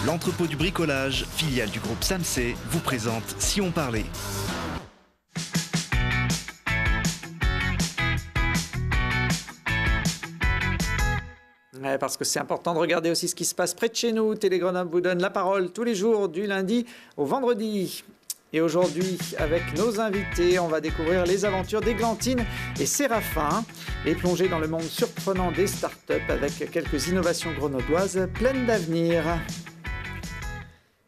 L'entrepôt du bricolage, filiale du groupe Samsey, vous présente Si on parlait. Ouais, parce que c'est important de regarder aussi ce qui se passe près de chez nous. Télé Grenoble vous donne la parole tous les jours du lundi au vendredi. Et aujourd'hui, avec nos invités, on va découvrir les aventures d'Églantine et Séraphin et plonger dans le monde surprenant des startups avec quelques innovations grenobloises pleines d'avenir.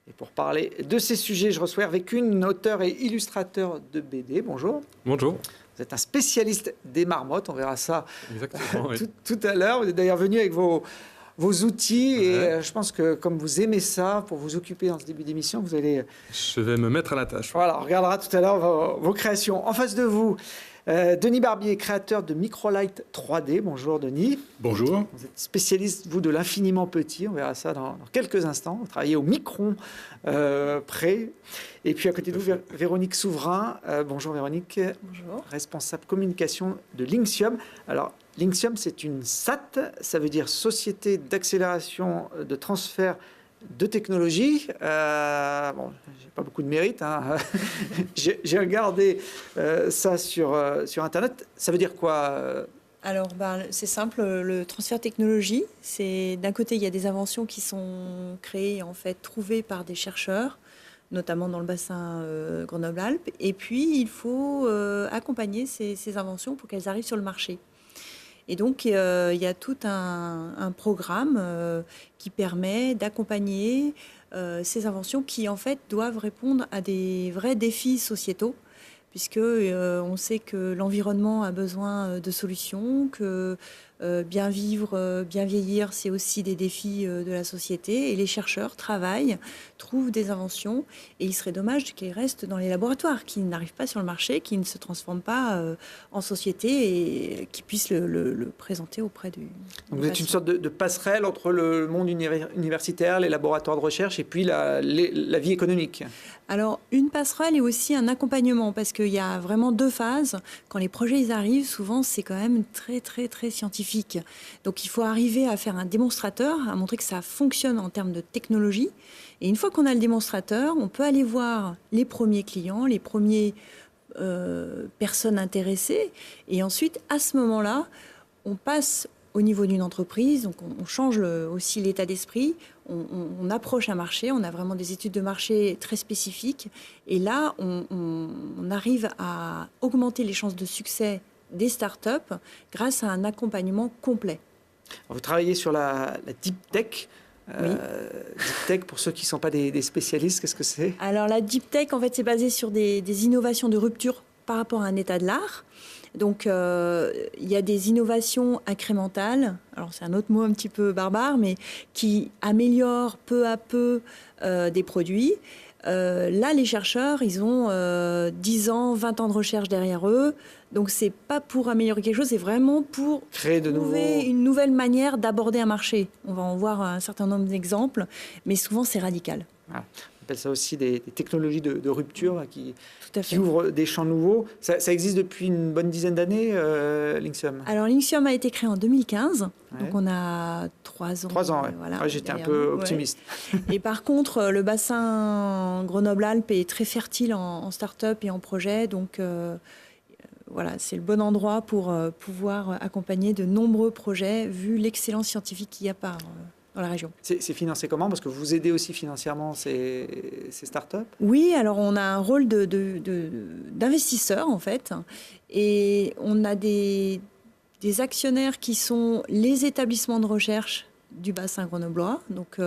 Et pour parler de ces sujets, je reçois Hervé Kuhn, auteur et illustrateur de BD. Bonjour. Bonjour. Vous êtes un spécialiste des marmottes, on verra ça Exactement, oui. tout à l'heure. Vous êtes d'ailleurs venu avec vos outils et Ouais. je pense que comme vous aimez ça, pour vous occuper dans ce début d'émission, vous allez... Je vais me mettre à la tâche. Voilà, on regardera tout à l'heure vos créations. En face de vous, Denis Barbier, créateur de Microlight 3D. Bonjour Denis. Bonjour. Vous êtes spécialiste, vous, de l'infiniment petit. On verra ça dans quelques instants. Vous travaillez au micron près. Et puis à côté de vous, Véronique Souverain. Bonjour Véronique. Bonjour. Responsable communication de Linxium. Alors, Linxium, c'est une SAT, ça veut dire Société d'accélération de transfert de technologie. Bon, j'ai pas beaucoup de mérite, hein. J'ai regardé ça sur Internet. Ça veut dire quoi Alors, c'est simple, le transfert technologie, c'est d'un côté, il y a des inventions qui sont créées, en fait, trouvées par des chercheurs, notamment dans le bassin Grenoble-Alpes, et puis il faut accompagner ces inventions pour qu'elles arrivent sur le marché. Et donc, il y a tout un programme qui permet d'accompagner ces inventions qui, en fait, doivent répondre à des vrais défis sociétaux, puisque on sait que l'environnement a besoin de solutions, que bien vivre, bien vieillir, c'est aussi des défis de la société. Et les chercheurs travaillent, trouvent des inventions, et il serait dommage qu'ils restent dans les laboratoires, qu'ils n'arrivent pas sur le marché, qu'ils ne se transforment pas en société et qu'ils puissent le présenter auprès du... Donc vous êtes une sorte de passerelle entre le monde universitaire, les laboratoires de recherche et puis la vie économique. Alors, une passerelle et aussi un accompagnement, parce qu'il y a vraiment deux phases. Quand les projets ils arrivent, souvent, c'est quand même très, très, très scientifique. Donc, il faut arriver à faire un démonstrateur, à montrer que ça fonctionne en termes de technologie. Et une fois qu'on a le démonstrateur, on peut aller voir les premiers clients, les premières personnes intéressées. Et ensuite, à ce moment-là, on passe au niveau d'une entreprise, donc on change aussi l'état d'esprit, on approche un marché, on a vraiment des études de marché très spécifiques, et là, on arrive à augmenter les chances de succès des startups grâce à un accompagnement complet. Alors, vous travaillez sur la deep tech. Oui. Deep tech, pour ceux qui ne sont pas des spécialistes, qu'est-ce que c'est ? Alors la deep tech, en fait, c'est basé sur des innovations de rupture par rapport à un état de l'art. Donc, il y a des innovations incrémentales, alors c'est un autre mot un petit peu barbare, mais qui améliorent peu à peu des produits. Là, les chercheurs, ils ont 10 ans, 20 ans de recherche derrière eux. Donc, c'est pas pour améliorer quelque chose, c'est vraiment pour trouver une nouvelle manière d'aborder un marché. On va en voir un certain nombre d'exemples, mais souvent, c'est radical. Ah. On appelle ça aussi des technologies de rupture qui ouvrent des champs nouveaux. Ça existe depuis une bonne dizaine d'années, Linxium. Alors, Linxium a été créé en 2015, ouais. Donc on a 3 ans. 3 ans, ouais. Voilà, ouais, j'étais un peu optimiste. Ouais. Et par contre, le bassin Grenoble-Alpes est très fertile en start-up et en projet, donc voilà, c'est le bon endroit pour pouvoir accompagner de nombreux projets, vu l'excellence scientifique qu'il y a dans la région. C'est financé comment ? Parce que vous aidez aussi financièrement ces startups ? Oui, alors on a un rôle d'investisseur en fait, et on a des actionnaires qui sont les établissements de recherche du bassin grenoblois, donc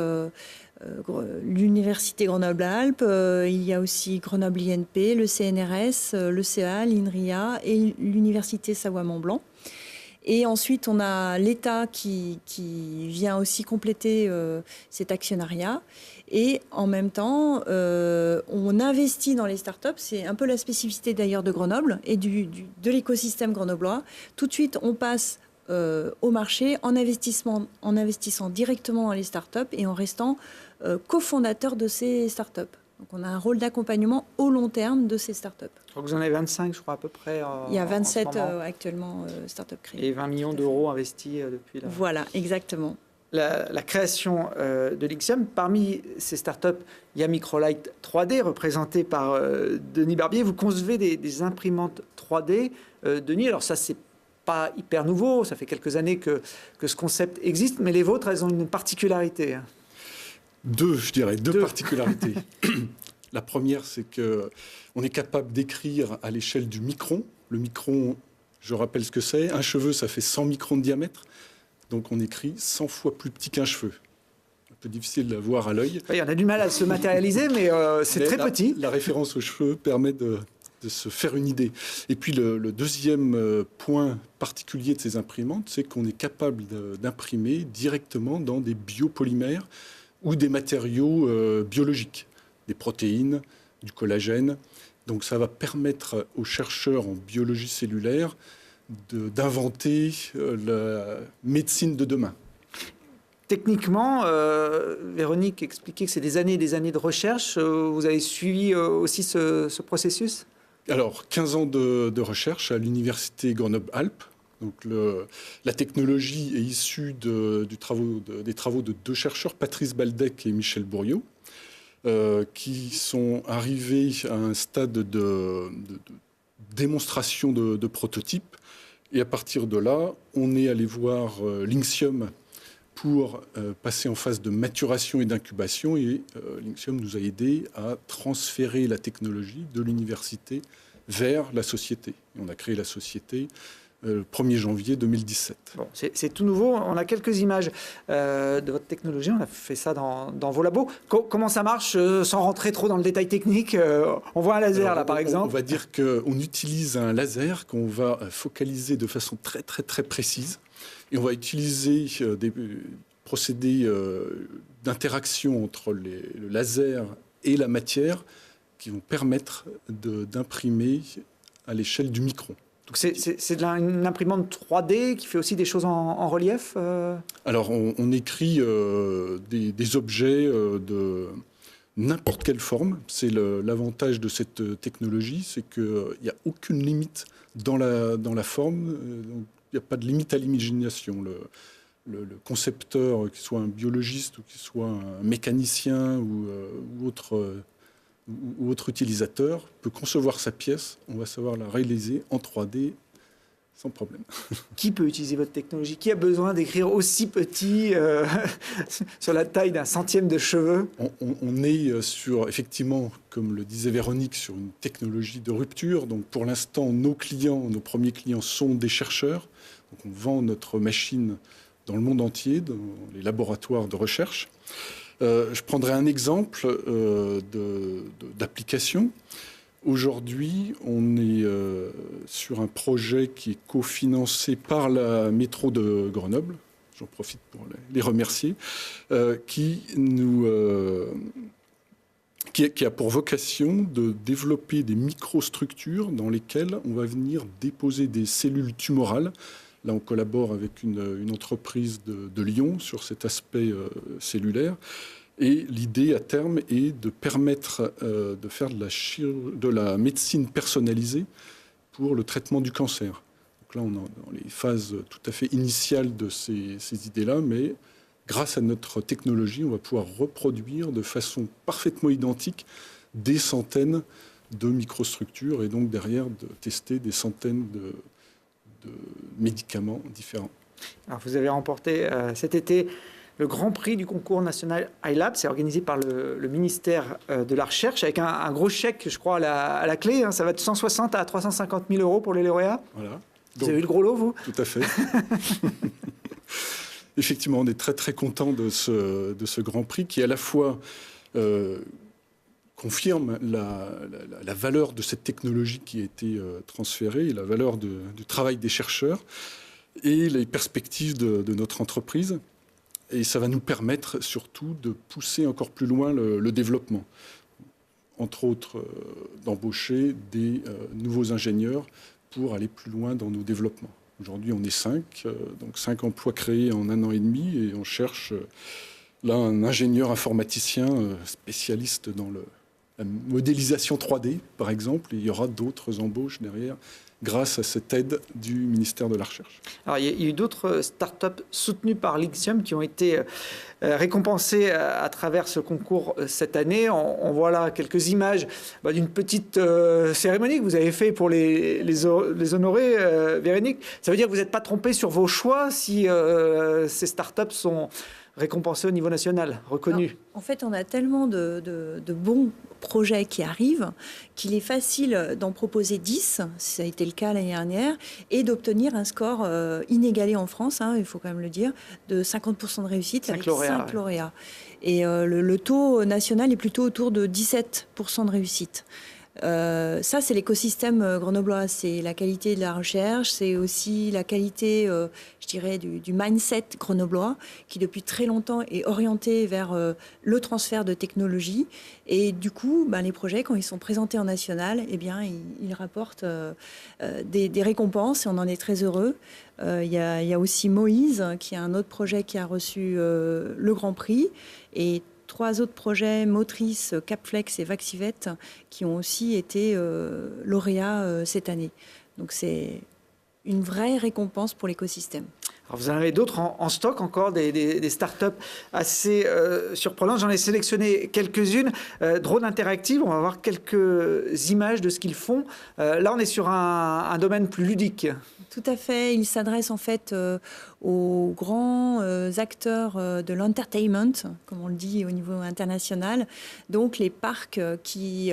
l'Université Grenoble-Alpes, il y a aussi Grenoble INP, le CNRS, le CEA, l'INRIA et l'Université Savoie-Mont-Blanc. Et ensuite, on a l'État qui vient aussi compléter cet actionnariat. Et en même temps, on investit dans les startups. C'est un peu la spécificité d'ailleurs de Grenoble et de l'écosystème grenoblois. Tout de suite, on passe au marché en investissant directement dans les startups et en restant cofondateur de ces startups. Donc on a un rôle d'accompagnement au long terme de ces startups. Donc vous en avez 25, je crois, à peu près. Il y a 27 actuellement startups créées. Et 20 millions d'euros investis depuis là. Voilà, exactement. la création de Lixium. Parmi ces startups, il y a Microlight 3D, représenté par Denis Barbier. Vous concevez des imprimantes 3D. Denis, alors ça, c'est pas hyper nouveau. Ça fait quelques années que ce concept existe, mais les vôtres, elles ont une particularité. Deux particularités. La première, c'est qu'on est capable d'écrire à l'échelle du micron. Le micron, je rappelle ce que c'est. Un cheveu, ça fait 100 microns de diamètre. Donc on écrit 100 fois plus petit qu'un cheveu. Un peu difficile de voir à l'œil. Oui, on a du mal à se matérialiser, mais c'est très petit. La référence aux cheveux permet de se faire une idée. Et puis le deuxième point particulier de ces imprimantes, c'est qu'on est capable d'imprimer directement dans des biopolymères ou des matériaux biologiques, des protéines, du collagène. Donc ça va permettre aux chercheurs en biologie cellulaire d'inventer la médecine de demain. Techniquement, Véronique expliquait que c'est des années et des années de recherche. Vous avez suivi aussi ce processus ? Alors, 15 ans de recherche à l'université Grenoble-Alpes. Donc la technologie est issue des travaux de deux chercheurs, Patrice Baldec et Michel Bourriaud, qui sont arrivés à un stade de démonstration de prototypes. Et à partir de là, on est allé voir Lixium pour passer en phase de maturation et d'incubation. Et Lixium nous a aidés à transférer la technologie de l'université vers la société. Et on a créé la société le 1er janvier 2017. Bon, c'est tout nouveau. On a quelques images de votre technologie. On a fait ça dans vos labos. Comment ça marche sans rentrer trop dans le détail technique? On voit un laser là, par exemple. On va dire qu'on utilise un laser qu'on va focaliser de façon très, très, très précise. Et on va utiliser des procédés d'interaction entre le laser et la matière qui vont permettre d'imprimer à l'échelle du micron. Donc c'est une imprimante 3D qui fait aussi des choses en relief Alors, on écrit des objets de n'importe quelle forme. C'est l'avantage de cette technologie, c'est qu'il n'y a aucune limite dans la forme. Il n'y a pas de limite à l'imagination. Le concepteur, qu'il soit un biologiste ou qu'il soit un mécanicien ou autre utilisateur, peut concevoir sa pièce. On va savoir la réaliser en 3D sans problème. Qui peut utiliser votre technologie? Qui a besoin d'écrire aussi petit sur la taille d'un centième de cheveux? On est sur, effectivement, comme le disait Véronique, sur une technologie de rupture. Donc pour l'instant, nos premiers clients sont des chercheurs. Donc on vend notre machine dans le monde entier, dans les laboratoires de recherche. Je prendrai un exemple d'application. Aujourd'hui, on est sur un projet qui est cofinancé par la métro de Grenoble. J'en profite pour les remercier, qui a pour vocation de développer des microstructures dans lesquelles on va venir déposer des cellules tumorales. Là, on collabore avec une entreprise de Lyon sur cet aspect cellulaire. Et l'idée, à terme, est de permettre de faire de la médecine personnalisée pour le traitement du cancer. Donc là, on est dans les phases tout à fait initiales de ces idées-là, mais grâce à notre technologie, on va pouvoir reproduire de façon parfaitement identique des centaines de microstructures et donc derrière de tester des centaines de médicaments différents. Alors vous avez remporté cet été le Grand Prix du concours national iLab. C'est organisé par le ministère de la Recherche avec un gros chèque, je crois, à la clé. Ça va de 160 à 350 000 euros pour les lauréats. Voilà. Vous avez eu le gros lot, vous? Tout à fait. Effectivement, on est très très content de ce Grand Prix qui à la fois confirme la valeur de cette technologie qui a été transférée, et la valeur du travail des chercheurs et les perspectives de notre entreprise. Et ça va nous permettre surtout de pousser encore plus loin le développement. Entre autres, d'embaucher des nouveaux ingénieurs pour aller plus loin dans nos développements. Aujourd'hui, on est 5, donc 5 emplois créés en 1 an et demi, et on cherche là un ingénieur informaticien spécialiste dans la modélisation 3D, par exemple. Et il y aura d'autres embauches derrière, grâce à cette aide du ministère de la Recherche. Alors, il y a eu d'autres startups soutenues par l'Ixium qui ont été récompensées à travers ce concours cette année. On voit là quelques images d'une petite cérémonie que vous avez fait pour les honorer, Véronique. Ça veut dire que vous n'êtes pas trompé sur vos choix si ces startups sont récompensées au niveau national, reconnues. Alors, en fait, on a tellement de bons projets qui arrivent qu'il est facile d'en proposer 10, ça a été le cas l'année dernière, et d'obtenir un score inégalé en France, il faut quand même le dire, de 50% de réussite avec 5 lauréats. Et le taux national est plutôt autour de 17% de réussite. Ça, c'est l'écosystème grenoblois. C'est la qualité de la recherche, c'est aussi la qualité, je dirais, du mindset grenoblois, qui depuis très longtemps est orienté vers le transfert de technologie. Et du coup, les projets, quand ils sont présentés en national, eh bien, ils rapportent des récompenses et on en est très heureux. Il y a aussi Moïse, qui est un autre projet qui a reçu le Grand Prix. Et 3 autres projets, Motrice, Capflex et Vaxivet, qui ont aussi été lauréats cette année. Donc c'est une vraie récompense pour l'écosystème. Alors vous en avez d'autres en stock encore, des startups assez surprenantes. J'en ai sélectionné quelques-unes. Drone Interactive, on va voir quelques images de ce qu'ils font. Là, on est sur un domaine plus ludique. Tout à fait. Ils s'adressent en fait aux grands acteurs de l'entertainment, comme on le dit au niveau international. Donc les parcs qui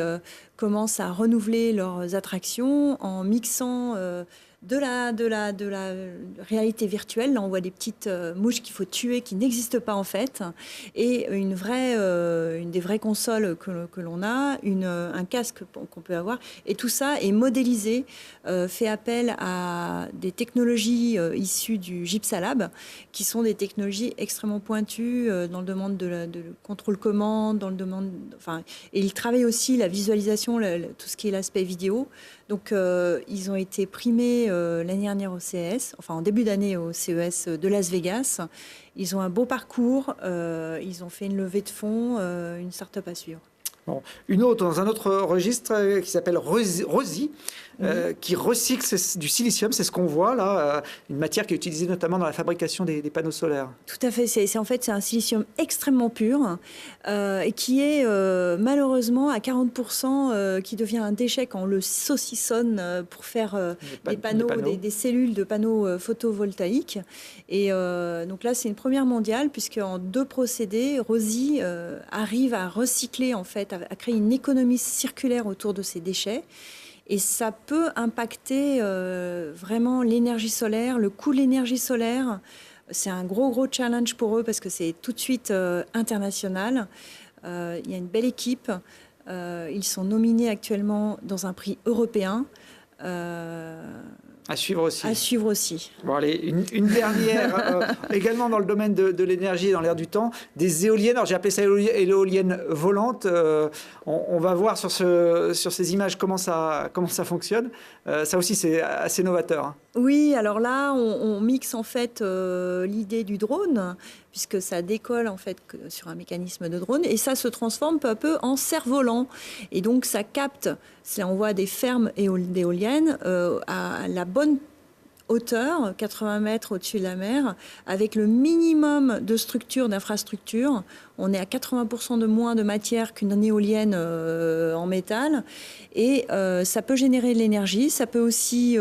commencent à renouveler leurs attractions en mixant de la réalité virtuelle. Là, on voit des petites mouches qu'il faut tuer, qui n'existent pas en fait, et une des vraies consoles que l'on a, un casque qu'on peut avoir, et tout ça est modélisé, fait appel à des technologies issues du Gypsalab, qui sont des technologies extrêmement pointues dans le domaine de contrôle-commande, et ils travaillent aussi la visualisation, tout ce qui est l'aspect vidéo. Donc, ils ont été primés l'année dernière au CES, en début d'année au CES de Las Vegas. Ils ont un beau parcours, ils ont fait une levée de fonds, une start-up à suivre. Bon. Une autre, dans un autre registre qui s'appelle Rosie, qui recycle du silicium, c'est ce qu'on voit là, une matière qui est utilisée notamment dans la fabrication des panneaux solaires. Tout à fait, c'est un silicium extrêmement pur et qui est malheureusement à 40% qui devient un déchet quand on le saucissonne pour faire des cellules de panneaux photovoltaïques. Et donc là, c'est une première mondiale puisque en 2 procédés, Rosie arrive à recycler en fait, à créer une économie circulaire autour de ces déchets. Et ça peut impacter vraiment l'énergie solaire, le coût de l'énergie solaire. C'est un gros challenge pour eux parce que c'est tout de suite international. Il y a une belle équipe. Ils sont nominés actuellement dans un prix européen. À suivre aussi. À suivre aussi. Bon, allez, une dernière, également dans le domaine de l'énergie et dans l'air du temps, des éoliennes. Alors j'ai appelé ça éoliennes volantes. On va voir sur ces images comment ça fonctionne. Ça aussi, c'est assez novateur. Hein. Oui, alors là, on mixe en fait l'idée du drone, puisque ça décolle en fait sur un mécanisme de drone, et ça se transforme peu à peu en cerf-volant. Et donc ça capte, on voit des fermes d'éoliennes à la bonne hauteur, 80 mètres au-dessus de la mer, avec le minimum de structure, d'infrastructure. On est à 80% de moins de matière qu'une éolienne en métal. Et ça peut générer de l'énergie. Ça peut aussi...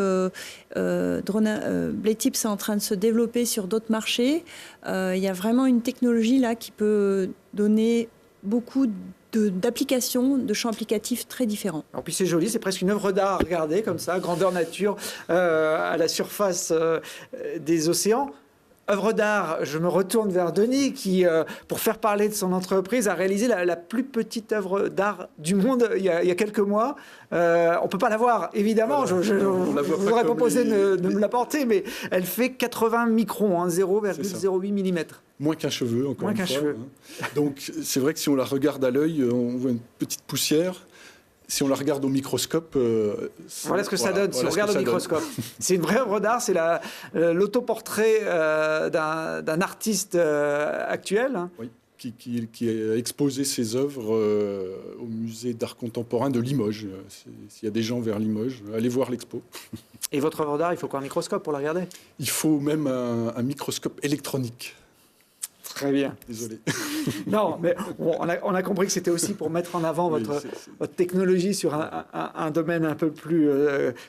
Blade Tips est en train de se développer sur d'autres marchés. Il y a vraiment une technologie là qui peut donner beaucoup d'applications, de champs applicatifs très différents. En plus c'est joli, c'est presque une œuvre d'art à regarder comme ça, grandeur nature à la surface des océans. Œuvre d'art, je me retourne vers Denis qui, pour faire parler de son entreprise, a réalisé la plus petite œuvre d'art du monde il y a quelques mois. On ne peut pas la voir, évidemment. Voilà, je voudrais proposer de me l'apporter, mais elle fait 80 microns, 0,08 mm. Moins qu'un cheveu, encore Moins une qu'un fois. cheveu. Donc, c'est vrai que si on la regarde à l'œil, on voit une petite poussière. Si on la regarde au microscope... voilà ce que ça donne, si on regarde au microscope. C'est une vraie œuvre d'art, c'est l'autoportrait d'un artiste actuel. Hein. Oui. qui a exposé ses œuvres au musée d'art contemporain de Limoges. S'il y a des gens vers Limoges, allez voir l'expo. Et votre œuvre d'art, il faut quoi, un microscope pour la regarder? Il faut même un microscope électronique. Très bien. Désolé. Non, mais on a compris que c'était aussi pour mettre en avant Oui, votre technologie sur un domaine un peu plus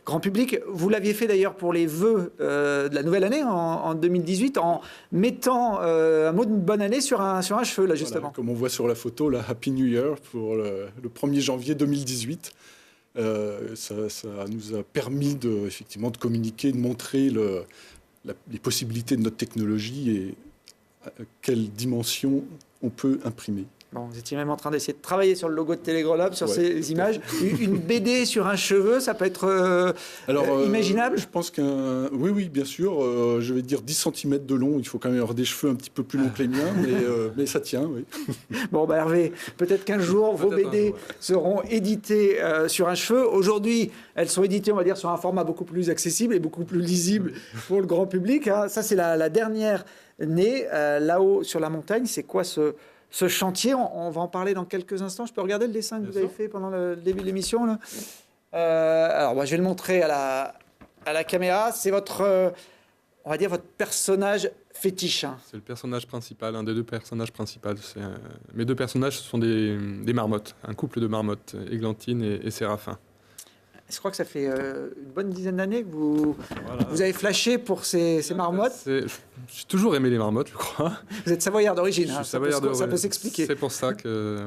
grand public. Vous l'aviez fait d'ailleurs pour les vœux de la nouvelle année en 2018 en mettant un mot de bonne année sur un cheveu, là, justement. Voilà, comme on voit sur la photo, la Happy New Year pour le 1er janvier 2018. Ça nous a permis effectivement de communiquer, de montrer les possibilités de notre technologie et à quelle dimension on peut imprimer. Bon, vous étiez même en train d'essayer de travailler sur le logo de Télégrenoble, sur ces images. Une BD sur un cheveu, ça peut être imaginable? Je pense oui, bien sûr. Je vais dire 10 cm de long. Il faut quand même avoir des cheveux un petit peu plus longs que les miens, mais ça tient, oui. Bon, Hervé, peut-être qu'un jour, vos BD seront éditées sur un cheveu. Aujourd'hui, elles sont éditées, on va dire, sur un format beaucoup plus accessible et beaucoup plus lisible pour le grand public. Hein. Ça, c'est la dernière née, là-haut sur la montagne. C'est quoi ce chantier? On va en parler dans quelques instants. Je peux regarder le dessin que vous avez fait pendant le début de l'émission, là. Alors, je vais le montrer à la caméra. C'est on va dire, votre personnage fétiche. Hein. C'est le personnage principal, un des deux personnages principaux. Mes deux personnages, ce sont des marmottes, un couple de marmottes, Églantine et Séraphin. Je crois que ça fait une bonne dizaine d'années que vous avez flashé pour ces marmottes. J'ai toujours aimé les marmottes, je crois. Vous êtes savoyard d'origine, hein, ça peut s'expliquer. C'est pour ça que,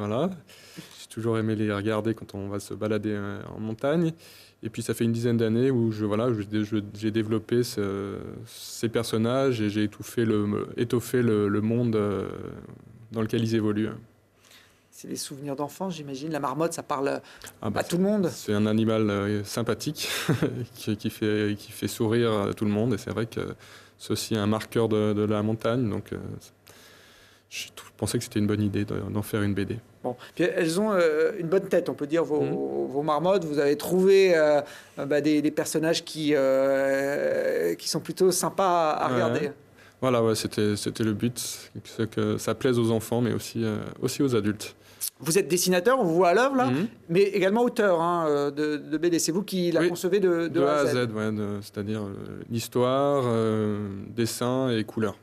j'ai toujours aimé les regarder quand on va se balader en montagne. Et puis ça fait une dizaine d'années où j'ai développé ces personnages et j'ai étoffé le monde dans lequel ils évoluent. C'est des souvenirs d'enfance, j'imagine. La marmotte, ça parle à tout le monde. C'est un animal sympathique qui fait sourire tout le monde. Et c'est vrai que c'est aussi un marqueur de la montagne. Donc, je pensais que c'était une bonne idée d'en faire une BD. Bon, puis elles ont une bonne tête, on peut dire, vos marmottes. Vous avez trouvé des personnages qui sont plutôt sympas à regarder. Voilà, c'était le but, que ça plaise aux enfants, mais aussi aux adultes. Vous êtes dessinateur, on vous voit à l'œuvre là, mais également auteur de BD. C'est vous qui la concevez de A à Z. C'est-à-dire l'histoire, dessin et couleur.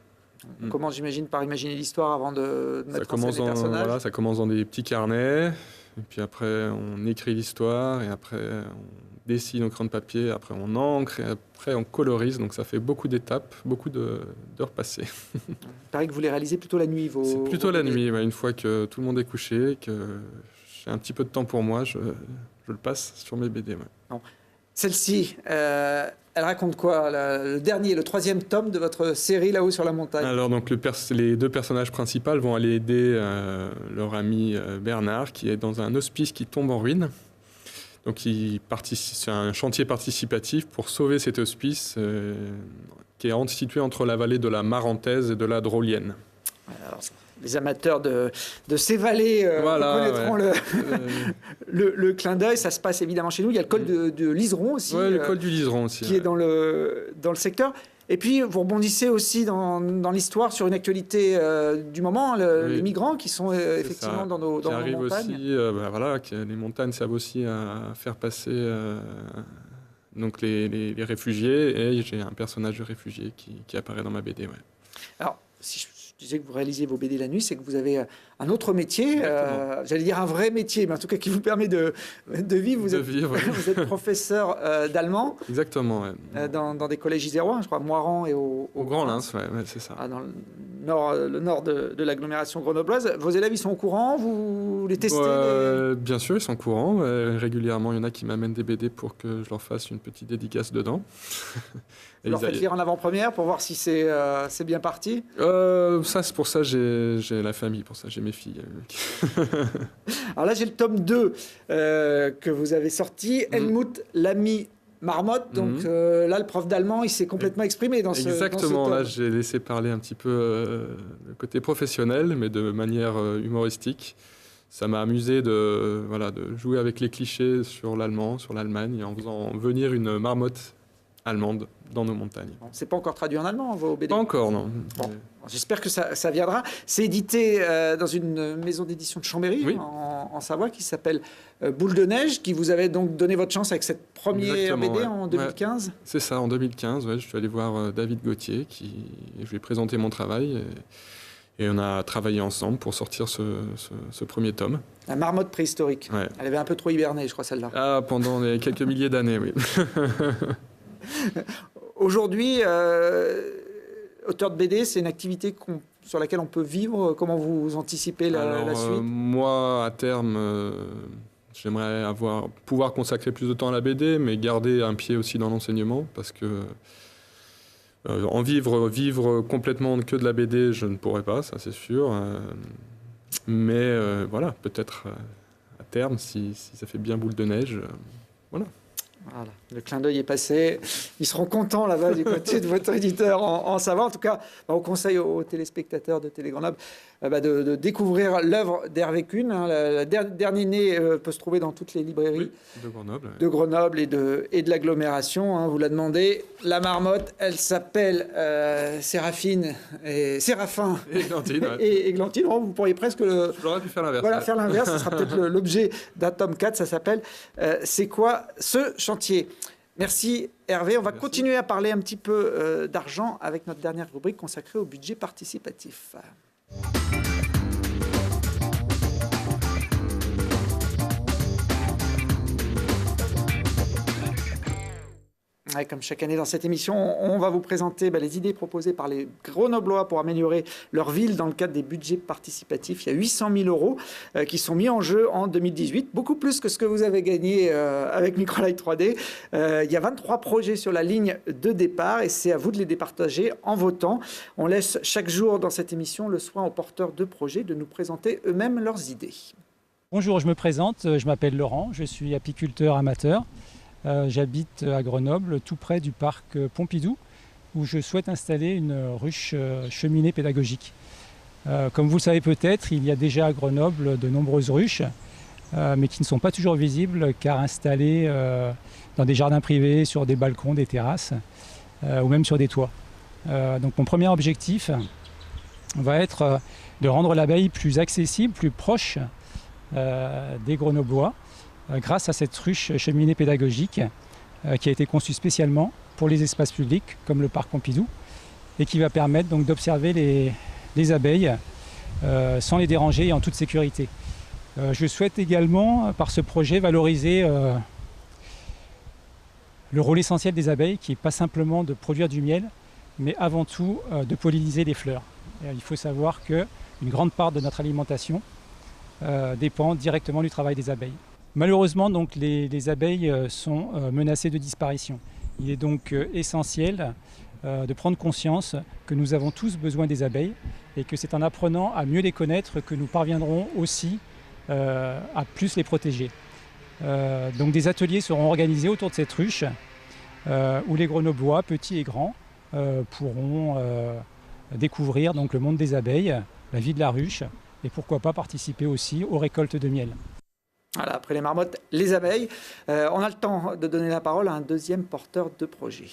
On commence, j'imagine, par imaginer l'histoire avant de mettre en scène les personnages. Voilà, ça commence dans des petits carnets, et puis après on écrit l'histoire, et après on dessine au crayon de papier, après on encre, et après on colorise. Donc ça fait beaucoup d'étapes, beaucoup d'heures passées. Il paraît que vous les réalisez plutôt la nuit. C'est plutôt la nuit, une fois que tout le monde est couché, que j'ai un petit peu de temps pour moi, je le passe sur mes BD. Ouais. Bon. Celle-ci, elle raconte quoi? Le troisième tome de votre série là-haut sur la montagne. Alors donc les deux personnages principaux vont aller aider leur ami Bernard, qui est dans un hospice qui tombe en ruine. Donc c'est un chantier participatif pour sauver cet hospice qui est situé entre la vallée de la Marentaise et de la Drolienne. Alors, les amateurs de ces vallées connaîtront le clin d'œil. Ça se passe évidemment chez nous. Il y a le col de Liseron aussi. Oui, le col du Liseron aussi. Qui est dans le secteur. Et puis, vous rebondissez aussi dans l'histoire sur une actualité du moment, les migrants qui sont effectivement dans nos montagnes. Aussi, les montagnes servent aussi à faire passer donc les réfugiés. Et j'ai un personnage de réfugié qui apparaît dans ma BD. Ouais. Alors, si je disais que vous réalisez vos BD la nuit, c'est que vous avez un autre métier, j'allais dire un vrai métier, mais en tout cas qui vous permet de vivre. Vous êtes professeur d'allemand. Exactement, ouais. Dans des collèges isérois, je crois, Moiran et au Grand Lens, ouais, c'est ça. Dans le nord de l'agglomération grenobloise. Vos élèves, ils sont au courant? Vous les testez? Bien sûr, ils sont au courant. Régulièrement, il y en a qui m'amènent des BD pour que je leur fasse une petite dédicace dedans. Vous leur faites lire en avant-première pour voir si c'est bien parti? C'est pour ça j'ai la famille, pour ça j'ai mes filles. Alors là, j'ai le tome 2 que vous avez sorti, Helmut, l'ami marmotte. Donc là, le prof d'allemand, il s'est complètement exprimé dans ce tome. Exactement, là, j'ai laissé parler un petit peu le côté professionnel, mais de manière humoristique. Ça m'a amusé de jouer avec les clichés sur l'allemand, sur l'Allemagne, en faisant venir une marmotte allemande dans nos montagnes. Bon, c'est pas encore traduit en allemand, vos BD? Pas encore, non. Bon, j'espère que ça viendra. C'est édité dans une maison d'édition de Chambéry, Oui. en Savoie, qui s'appelle Boule de neige, qui vous avait donc donné votre chance avec cette première Exactement, BD ouais. en 2015. C'est ça, en 2015, je suis allé voir David Gauthier, je lui ai présenté mon travail, et on a travaillé ensemble pour sortir ce premier tome. La marmotte préhistorique. Ouais. Elle avait un peu trop hiberné, je crois, celle-là. Ah, pendant les quelques milliers d'années, oui. Aujourd'hui, auteur de BD, c'est une activité sur laquelle on peut vivre. Comment vous anticipez la suite? Moi, à terme, j'aimerais pouvoir consacrer plus de temps à la BD, mais garder un pied aussi dans l'enseignement, parce que en vivre complètement que de la BD, je ne pourrais pas, ça c'est sûr. Mais voilà, peut-être à terme, si ça fait bien boule de neige, voilà. Voilà, le clin d'œil est passé. Ils seront contents là-bas du côté de votre éditeur en Savoie. En tout cas, on conseille aux téléspectateurs de Télé Grenoble de découvrir l'œuvre d'Hervé Kuhn. Le dernier né peut se trouver dans toutes les librairies de Grenoble, et de l'agglomération. Vous la demandez. La marmotte, elle s'appelle Séraphin et Églantine. Ouais. et Églantine. Oh, vous pourriez presque J'aurais pu faire l'inverse. Voilà, faire l'inverse. Ce sera peut-être l'objet d'un tome 4. Ça s'appelle C'est quoi ce chantier? Merci Hervé. On va continuer à parler un petit peu d'argent avec notre dernière rubrique consacrée au budget participatif. Ouais, comme chaque année dans cette émission, on va vous présenter les idées proposées par les Grenoblois pour améliorer leur ville dans le cadre des budgets participatifs. Il y a 800 000 € qui sont mis en jeu en 2018, beaucoup plus que ce que vous avez gagné avec Microlight 3D. Il y a 23 projets sur la ligne de départ et c'est à vous de les départager en votant. On laisse chaque jour dans cette émission le soin aux porteurs de projets de nous présenter eux-mêmes leurs idées. Bonjour, je me présente, je m'appelle Laurent, je suis apiculteur amateur. J'habite à Grenoble, tout près du parc Pompidou, où je souhaite installer une ruche cheminée pédagogique. Comme vous le savez peut-être, il y a déjà à Grenoble de nombreuses ruches, mais qui ne sont pas toujours visibles car installées dans des jardins privés, sur des balcons, des terrasses, ou même sur des toits. Donc mon premier objectif va être de rendre l'abeille plus accessible, plus proche des Grenoblois, grâce à cette ruche cheminée pédagogique qui a été conçue spécialement pour les espaces publics comme le parc Pompidou et qui va permettre donc d'observer les abeilles sans les déranger et en toute sécurité. Je souhaite également par ce projet valoriser le rôle essentiel des abeilles qui n'est pas simplement de produire du miel mais avant tout de polliniser les fleurs. Il faut savoir qu'une grande part de notre alimentation dépend directement du travail des abeilles. Malheureusement, donc, les abeilles sont menacées de disparition. Il est donc essentiel de prendre conscience que nous avons tous besoin des abeilles et que c'est en apprenant à mieux les connaître que nous parviendrons aussi à plus les protéger. Donc des ateliers seront organisés autour de cette ruche où les Grenoblois, petits et grands, pourront découvrir donc, le monde des abeilles, la vie de la ruche et pourquoi pas participer aussi aux récoltes de miel. Voilà, après les marmottes, les abeilles. On a le temps de donner la parole à un deuxième porteur de projet.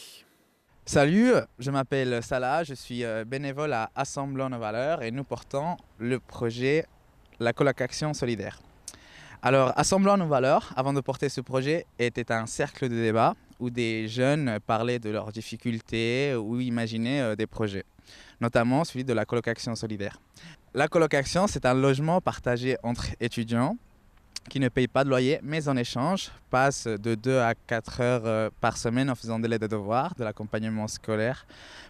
Salut, je m'appelle Salah, je suis bénévole à Assemblons nos valeurs et nous portons le projet La colocation solidaire. Alors, Assemblons nos valeurs, avant de porter ce projet, était un cercle de débat où des jeunes parlaient de leurs difficultés ou imaginaient des projets, notamment celui de la colocation solidaire. La colocation, c'est un logement partagé entre étudiants qui ne payent pas de loyer, mais en échange passent de 2 à 4 heures par semaine en faisant de l'aide aux devoirs, de l'accompagnement scolaire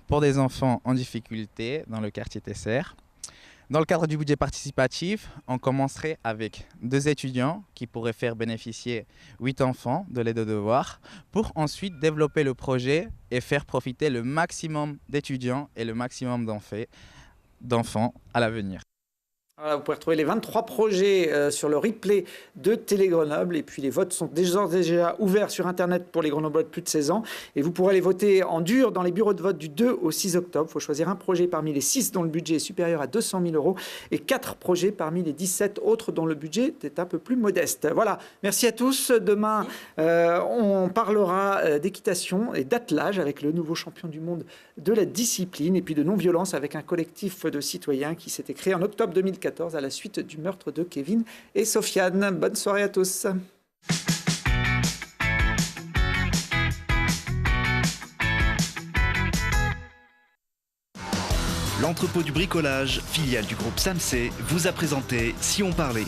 pour des enfants en difficulté dans le quartier Tesser. Dans le cadre du budget participatif, on commencerait avec 2 étudiants qui pourraient faire bénéficier 8 enfants de l'aide aux devoirs pour ensuite développer le projet et faire profiter le maximum d'étudiants et le maximum d'enfants à l'avenir. Voilà, vous pouvez retrouver les 23 projets sur le replay de Télé Grenoble. Et puis les votes sont déjà ouverts sur Internet pour les Grenoblois de plus de 16 ans. Et vous pourrez les voter en dur dans les bureaux de vote du 2 au 6 octobre. Il faut choisir un projet parmi les 6 dont le budget est supérieur à 200 000 € et 4 projets parmi les 17 autres dont le budget est un peu plus modeste. Voilà, merci à tous. Demain, on parlera d'équitation et d'attelage avec le nouveau champion du monde de la discipline et puis de non-violence avec un collectif de citoyens qui s'était créé en octobre 2014 à la suite du meurtre de Kevin et Sofiane. Bonne soirée à tous. L'entrepôt du bricolage, filiale du groupe SAMC, vous a présenté Si on parlait.